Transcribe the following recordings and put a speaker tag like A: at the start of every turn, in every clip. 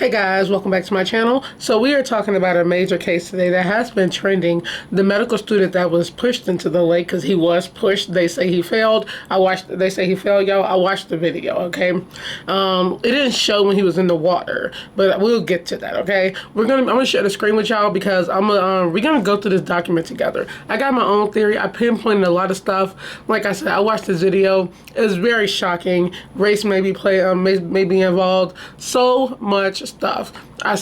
A: Hey guys, welcome back to my channel. So we are talking about a major case today that has been trending. The medical student that was pushed into the lake because he was pushed. They say he failed. They say he failed, y'all. I watched the video, okay? It didn't show when he was in the water, but we'll get to that, okay? I'm gonna share the screen with y'all because we're gonna go through this document together. I got my own theory. I pinpointed a lot of stuff. Like I said, I watched this video. It was very shocking. Race may be involved. So much stuff. I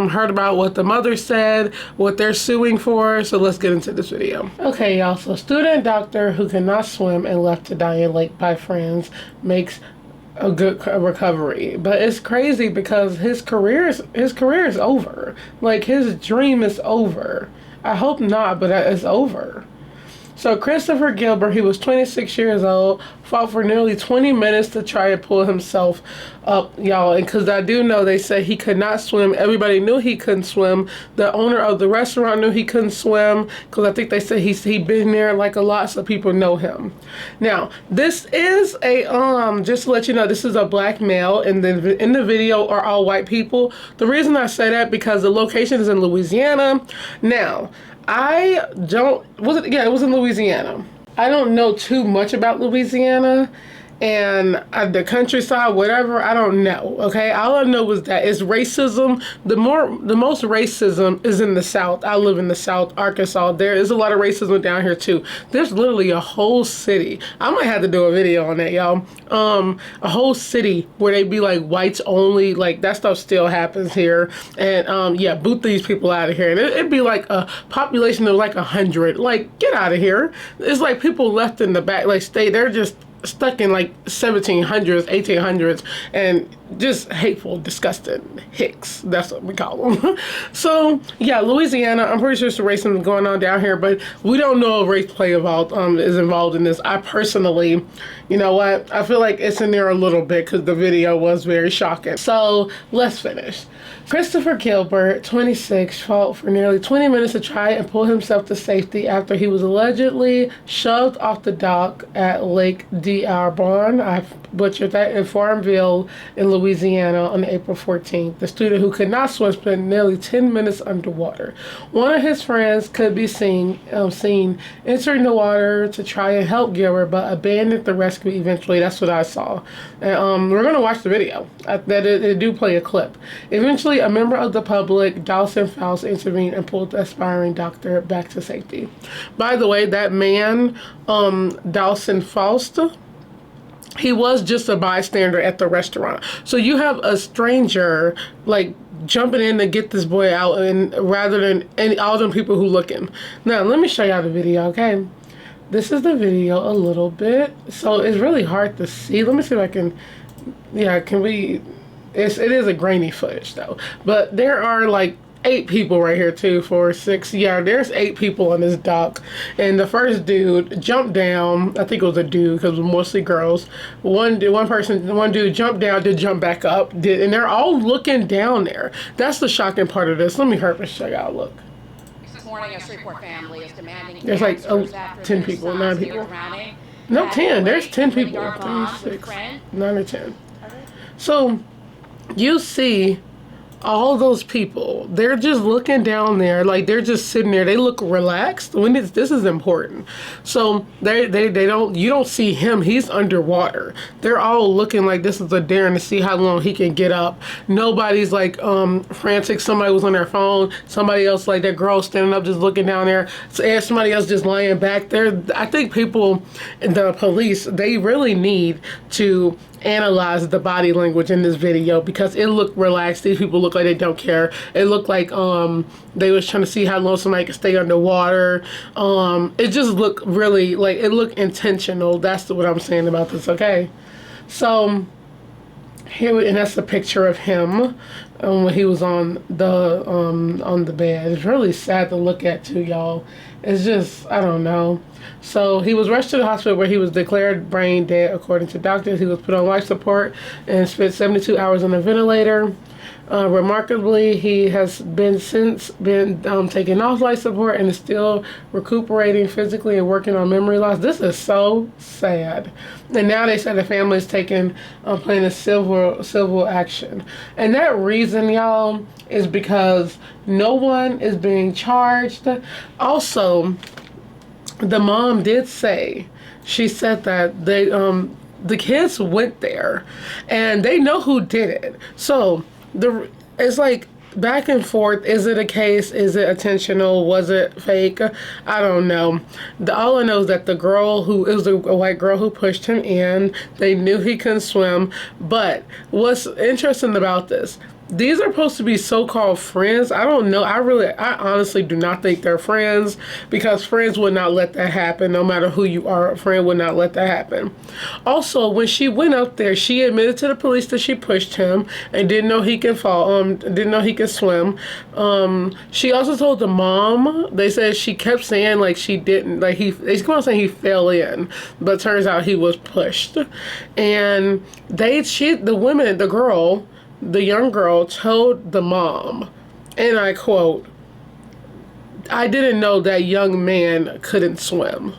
A: heard about what the mother said, what they're suing for, so let's get into this video. Okay, y'all, so student doctor who cannot swim and left to die in lake by friends makes a good recovery. But it's crazy because his career is over. Like, his dream is over. I hope not, but it's over. So Christopher Gilbert, he was 26 years old, fought for nearly 20 minutes to try and pull himself up, y'all. And because I do know they said he could not swim. Everybody knew he couldn't swim. The owner of the restaurant knew he couldn't swim because I think they said he'd been there like a lot, so people know him. Now, this is a, just to let you know, this is a black male, and in the video are all white people. The reason I say that because the location is in Louisiana. Now, it was in Louisiana. I don't know too much about Louisiana and the countryside, whatever, I don't know, okay? All I know is that it's racism. The most racism is in the South. I live in the South, Arkansas. There is a lot of racism down here too. There's literally a whole city. I might have to do a video on that, y'all. A whole city where they be like whites only, like that stuff still happens here. And yeah, boot these people out of here. And it'd be like a population of like 100. Like, get out of here. It's like people left in the back, like they're just stuck in like 1700s, 1800s, and just hateful, disgusting hicks. That's what we call them. So yeah, Louisiana, I'm pretty sure some racism going on down here, but we don't know if race play is involved in this. I personally, you know what, I feel like it's in there a little bit because the video was very shocking. So let's finish. Christopher Gilbert, 26, fought for nearly 20 minutes to try and pull himself to safety after he was allegedly shoved off the dock at Lake d'Arbonne, I butchered that, in Farmville in Louisiana on April 14th. The student who could not swim spent nearly 10 minutes underwater. One of his friends could be seen entering the water to try and help Gilbert, but abandoned the rescue eventually. That's what I saw. And we're going to watch the video. They do play a clip. Eventually, a member of the public, Dawson Faust, intervened and pulled the aspiring doctor back to safety. By the way, that man, Dawson Faust, he was just a bystander at the restaurant. So you have a stranger like jumping in to get this boy out, and rather than all them people who looking. Now let me show y'all the video, okay? This is the video a little bit, so it's really hard to see. Let me see if I can. Yeah, it is a grainy footage though. But there are like 8 people right here, 2, 4, 6. Yeah, there's 8 people on this dock. And the first dude jumped down. I think it was a dude because it was mostly girls. One dude jumped down, did jump back up. And they're all looking down there. That's the shocking part of this. Let me show y'all. Look.
B: This morning, a Shreveport family is demanding
A: there's like 10 people, 9 people. No, 10. There's 10 people. 6, 9 or 10. So you see all those people, they're just looking down there, like they're just sitting there. They look relaxed. This is important. So you don't see him. He's underwater. They're all looking like this is a daring to see how long he can get up. Nobody's like frantic. Somebody was on their phone. Somebody else, like that girl standing up just looking down there. So somebody else just lying back there. I think people, the police, they really need to analyze the body language in this video because it looked relaxed. These people look like they don't care. It looked like they was trying to see how long somebody could stay underwater. It just looked really like it looked intentional. That's what I'm saying about this, okay? So here, and that's a picture of him when he was on the bed. It's really sad to look at too, y'all. It's just, I don't know. So he was rushed to the hospital where he was declared brain dead according to doctors. He was put on life support and spent 72 hours on a ventilator. Remarkably, he has since been taken off life support and is still recuperating physically and working on memory loss. This is so sad. And now they say the family is planning a civil action. And that reason reason, y'all, is because no one is being charged. Also, the mom did say, she said that the kids went there and they know who did it. So it's like back and forth. Is it a case? Is it intentional? Was it fake? I don't know. All I know is that it was a white girl who pushed him in. They knew he couldn't swim. But what's interesting about this, these are supposed to be so-called friends. I don't know. I honestly do not think they're friends, because friends would not let that happen. No matter who you are, a friend would not let that happen. Also, when she went up there, she admitted to the police that she pushed him and didn't know he could didn't know he could swim. She also told the mom, they said she kept saying like she didn't, like they kept on saying he fell in, but turns out he was pushed. And the young girl told the mom, and I quote, "I didn't know that young man couldn't swim."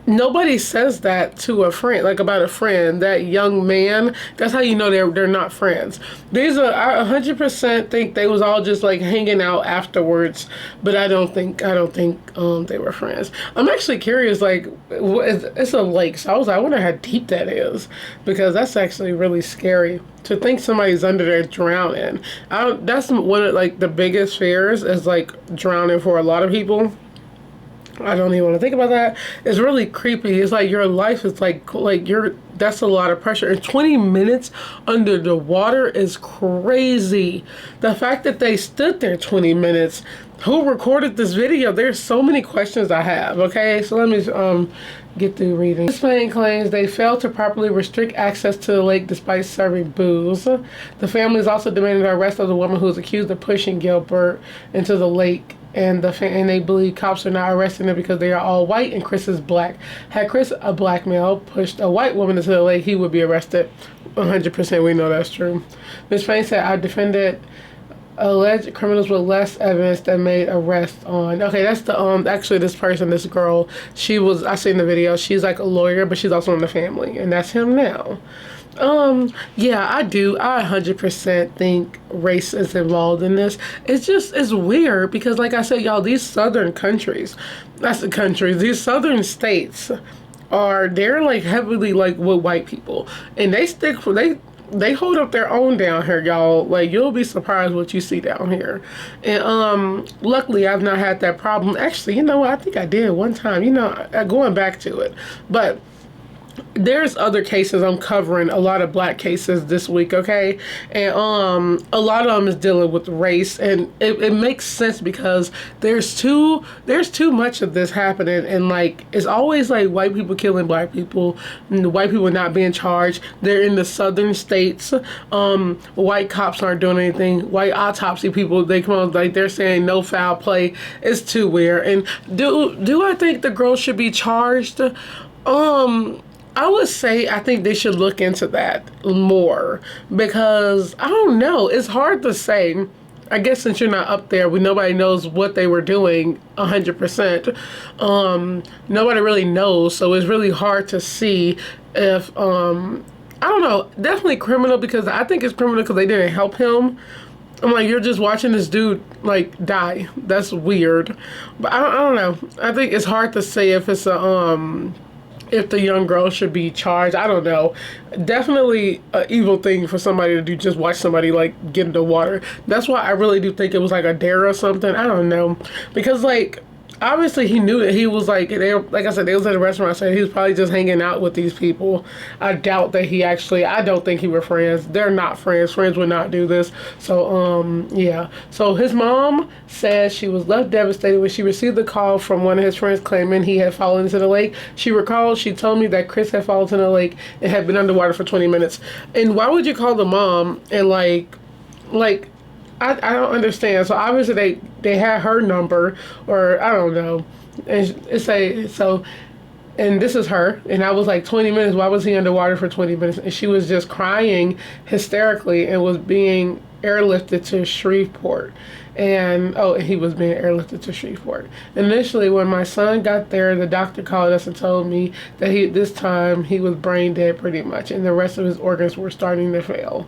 A: Nobody says that to a friend, like about a friend, that young man. That's how you know they're not friends. I 100% think they was all just like hanging out afterwards, but I don't think they were friends. I'm actually curious, like it's a lake, so I wonder how deep that is, because that's actually really scary to think somebody's under there drowning. That's one of like the biggest fears, is like drowning for a lot of people. I don't even want to think about that. It's really creepy. It's like your life is that's a lot of pressure. And 20 minutes under the water is crazy. The fact that they stood there 20 minutes, who recorded this video? There's so many questions I have. Okay, so let me get through reading. This man claims they failed to properly restrict access to the lake despite serving booze. The family is also demanding the arrest of the woman who is accused of pushing Gilbert into the lake. And they believe cops are not arresting them because they are all white and Chris is black. Had Chris, a black male, pushed a white woman into the lake, he would be arrested. 100% we know that's true. Ms. Fain said, "I defended alleged criminals with less evidence that made arrests on." Okay, that's the actually this girl, I seen the video. She's like a lawyer, but she's also in the family, and that's him now. Yeah, I 100% think race is involved in this. It's weird because, like I said, y'all, these southern states they're like heavily like with white people, and they hold up their own down here, y'all. Like, you'll be surprised what you see down here. And luckily I've not had that problem. Actually, you know what, I think I did one time, going back to it, but there's other cases. I'm covering a lot of black cases this week, okay? And a lot of them is dealing with race, and it makes sense because there's too much of this happening, and like it's always like white people killing black people, and the white people not being charged. They're in the southern states. White cops aren't doing anything. White autopsy people, they come on, like they're saying no foul play. It's too weird. And do I think the girl should be charged? I would say I think they should look into that more, because I don't know. It's hard to say. I guess since you're not up there, nobody knows what they were doing 100%. Nobody really knows, so it's really hard to see if I don't know. Definitely criminal, because I think it's criminal because they didn't help him. I'm like, you're just watching this dude like die. That's weird. But I don't know. I think it's hard to say if it's if the young girl should be charged. I don't know. Definitely an evil thing for somebody to do, just watch somebody like get into water. That's why I really do think it was like a dare or something. I don't know. Because like obviously he knew that he was like I said, they was at a restaurant, so he was probably just hanging out with these people. I doubt that I don't think he were friends. They're not friends. Friends would not do this. So yeah. So his mom says she was left devastated when she received the call from one of his friends claiming he had fallen into the lake. She recalled, she told me that Chris had fallen into the lake and had been underwater for 20 minutes. And why would you call the mom and like I don't understand. So obviously they had her number, or I don't know. And and this is her. And I was like, 20 minutes? Why was he underwater for 20 minutes? And she was just crying hysterically and was being airlifted to Shreveport. And he was being airlifted to Shreveport. Initially, when my son got there, the doctor called us and told me that this time he was brain dead pretty much, and the rest of his organs were starting to fail.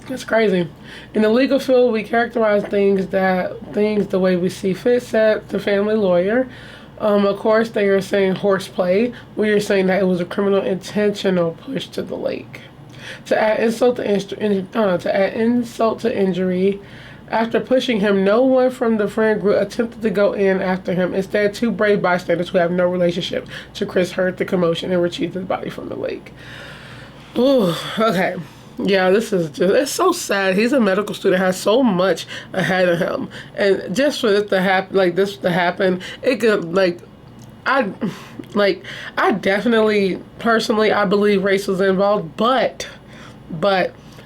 A: It's crazy. In the legal field, we characterize things the way we see fit, said the family lawyer. Of course, they are saying horseplay. We are saying that it was a criminal intentional push to the lake. To add insult to injury, after pushing him, no one from the friend group attempted to go in after him. Instead, two brave bystanders who have no relationship to Chris heard the commotion and retrieved his body from the lake. Ooh, okay. Yeah, it's so sad. He's a medical student, has so much ahead of him. And just for this to happen, it could, I, I definitely, personally, I believe race was involved, but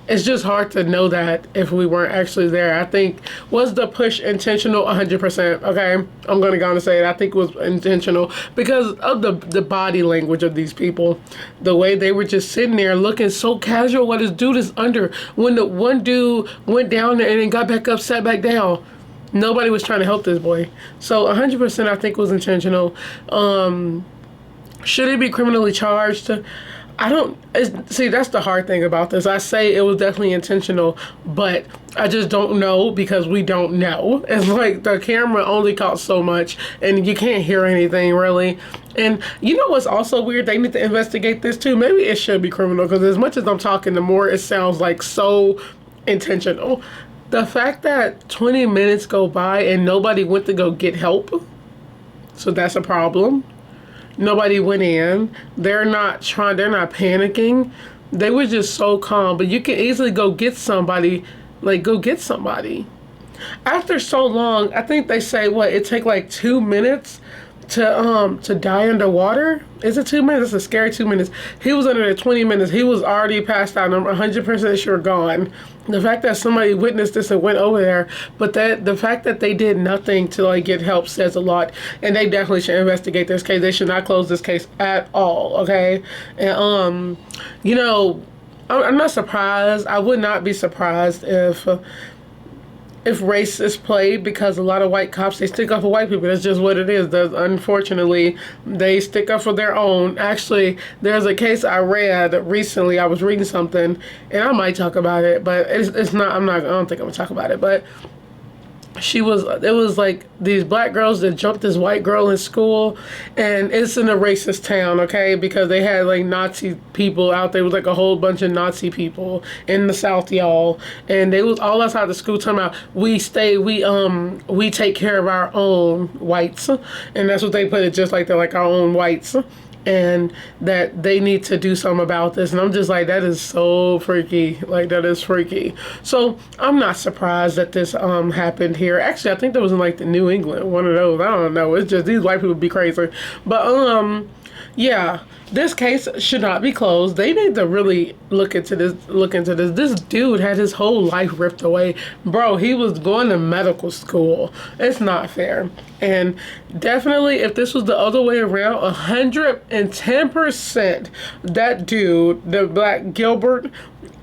A: it's just hard to know that if we weren't actually there. I think, was the push intentional? 100%. Okay, I'm going to go on and say it. I think it was intentional because of the body language of these people. The way they were just sitting there looking so casual while this dude is under. When the one dude went down there and then got back up, sat back down, nobody was trying to help this boy. So 100% I think was intentional. Should he be criminally charged? See, that's the hard thing about this. I say it was definitely intentional, but I just don't know because we don't know. It's like the camera only caught so much and you can't hear anything really. And you know what's also weird? They need to investigate this too. Maybe it should be criminal because as much as I'm talking, the more it sounds like so intentional. The fact that 20 minutes go by and nobody went to go get help, so that's a problem. Nobody went in. They're not panicking. They were just so calm. But you can easily go get somebody. After so long, I think they say it take like 2 minutes to die underwater. Is it 2 minutes? It's a scary 2 minutes. He was under there 20 minutes. He was already passed out. I'm 100% sure gone. The fact that somebody witnessed this and went over there, but the fact that they did nothing to get help says a lot. And they definitely should investigate this case. They should not close this case at all. Okay, and I'm not surprised. I would not be surprised if race is played because a lot of white cops, they stick up for white people. That's just what it is. Unfortunately, they stick up for their own. Actually, there's a case I read recently. I was reading something, and I might talk about it, but it's not. I don't think I'm gonna talk about it. But it was like these black girls that jumped this white girl in school, and it's in a racist town, okay, because they had Nazi people out there. It was a whole bunch of Nazi people in the South, y'all, and they was all outside the school talking about we take care of our own whites, and that's what they put it, just like they're our own whites, and that they need to do something about this. And I'm just like, that is so freaky. That is freaky. So I'm not surprised that this happened here. Actually, I think that was in the New England, one of those. I don't know. It's just these white people be crazy. But yeah, this case should not be closed. They need to really look into this. This dude had his whole life ripped away. Bro, he was going to medical school. It's not fair. And definitely, if this was the other way around, 110%, that dude, the black Gilbert,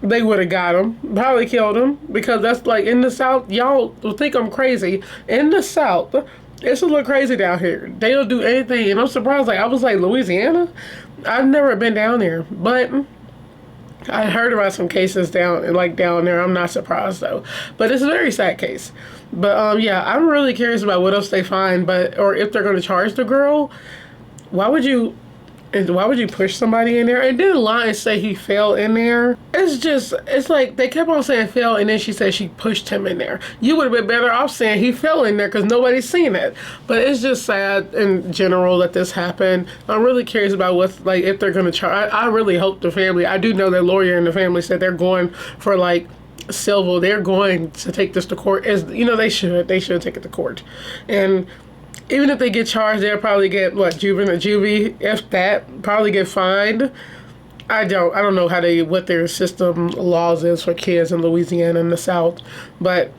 A: they would have got him, probably killed him, because that's in the South. Y'all will think I'm crazy. In the South, it's a little crazy down here. They'll do anything, and I'm surprised. I was Louisiana? I've never been down there, but I heard about some cases down there. I'm not surprised though, but it's a very sad case. But yeah, I'm really curious about what else they find, or if they're going to charge the girl. Why would you push somebody in there and then lie and say he fell in there? It's like they kept on saying fell, and then she said she pushed him in there. You would have been better off saying he fell in there because nobody's seen it. But it's just sad in general that this happened. I'm really curious about if they're going to charge. I really hope the family, I do know their lawyer and the family said they're going for civil. They're going to take this to court. They should take it to court. And even if they get charged, they'll probably get juvie, if that, probably get fined. I don't know what their system laws is for kids in Louisiana and the South, but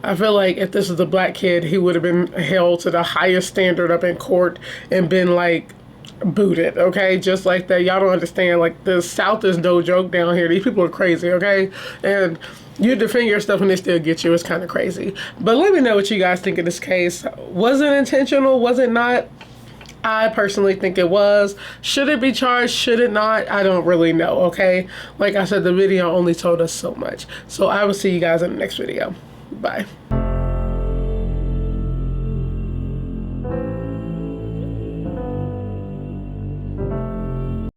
A: I feel like if this is a black kid, he would have been held to the highest standard up in court and been booted, okay? Just like that. Y'all don't understand. The South is no joke down here. These people are crazy, okay? And you defend your stuff and they still get you. It's kind of crazy. But let me know what you guys think of this case. Was it intentional? Was it not? I personally think it was. Should it be charged? Should it not? I don't really know, okay? Like I said, the video only told us so much. So I will see you guys in the next video. Bye.